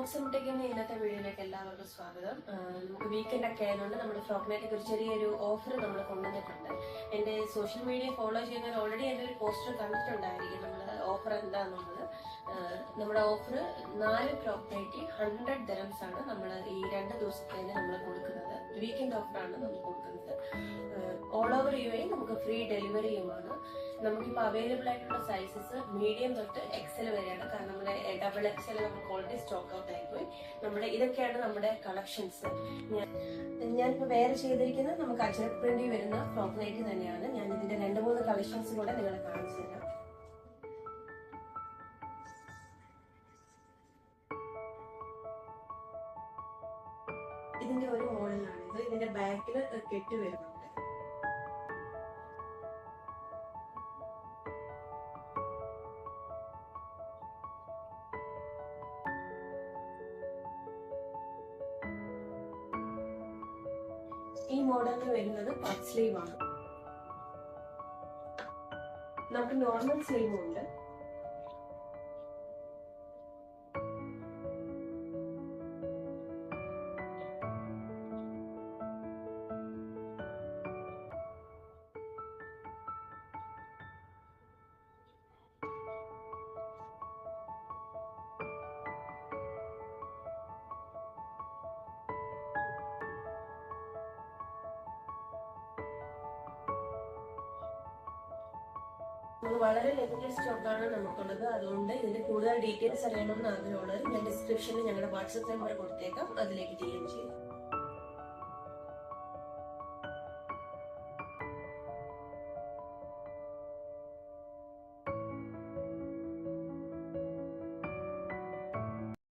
ഫ്രോക്സിമിറ്റേക്കുന്ന ഇന്നത്തെ വീഡിയോയിലേക്ക് എല്ലാവർക്കും സ്വാഗതം. നമുക്ക് വീക്കെൻഡ് ഒക്കെ ആയതുകൊണ്ട് നമ്മുടെ ഫ്രോക്കിനായിട്ടൊക്കെ ഒരു ചെറിയൊരു ഓഫർ നമ്മൾ കൊണ്ടുവന്നിട്ടുണ്ട്. എൻ്റെ സോഷ്യൽ മീഡിയ ഫോളോ ചെയ്യുന്നവർ ഓൾറെഡി എൻ്റെ ഒരു പോസ്റ്റർ കണ്ടിട്ടുണ്ടായിരിക്കും നമ്മുടെ ഓഫർ എന്താണെന്നുള്ളത്. നമ്മുടെ ഓഫർ 4 ഫ്രോക്ക് നൈറ്റി 100 dirhams ആണ് നമ്മൾ ഈ 2 ദിവസത്തേന് നമ്മൾ കൊടുക്കുന്നത്. വീക്കെൻഡ് ഓഫറാണ് നമ്മൾ കൊടുക്കുന്നത്. ഓൾ ഓവർ UAE നമുക്ക് ഫ്രീ ഡെലിവറിയുമാണ്. നമുക്കിപ്പോൾ അവൈലബിൾ ആയിട്ടുള്ള സൈസസ് മീഡിയം തൊട്ട് XL വരെയാണ്. കാരണം നമ്മുടെ XXL നമുക്ക് ഓൾറെഡി സ്റ്റോക്ക് ഔട്ട് ആയിപ്പോയി. ഇതൊക്കെയാണ് നമ്മുടെ കളക്ഷൻസ്. ഞാനിപ്പോൾ വേറെ ചെയ്തിരിക്കുന്നത് നമുക്ക് അജ്രക് പ്രിന്റിൽ വരുന്ന ഫ്രോക്ക് നൈറ്റി തന്നെയാണ്. ഞാൻ ഇതിന്റെ 2-3 കളക്ഷൻസ് കൂടെ നിങ്ങളെ കാണിച്ചു തരാം. ഇതിന്റെ ഒരു മോഡലാണിത്. ഇതിന്റെ ബാക്കിൽ കെട്ട് വരുന്നുണ്ട്. ഈ മോഡലിൽ വരുന്നത് പഫ് സ്ലീവ് ആണ്. നമുക്ക് നോർമൽ സ്ലീവും ഉണ്ട്. വളരെ ലിമിറ്റഡ് സ്റ്റോക്കാണ് നമുക്കുള്ളത്. അതുകൊണ്ട് ഇതിന്റെ കൂടുതൽ ഡീറ്റെയിൽസ് അറിയണമെന്ന് ആഗ്രഹമുള്ളവർ ഞാൻ ഡിസ്ക്രിപ്ഷനിൽ ഞങ്ങളുടെ വാട്സ്ആപ്പ് നമ്പർ കൊടുത്തേക്കാം. അതിലേക്ക് DM ചെയ്യും.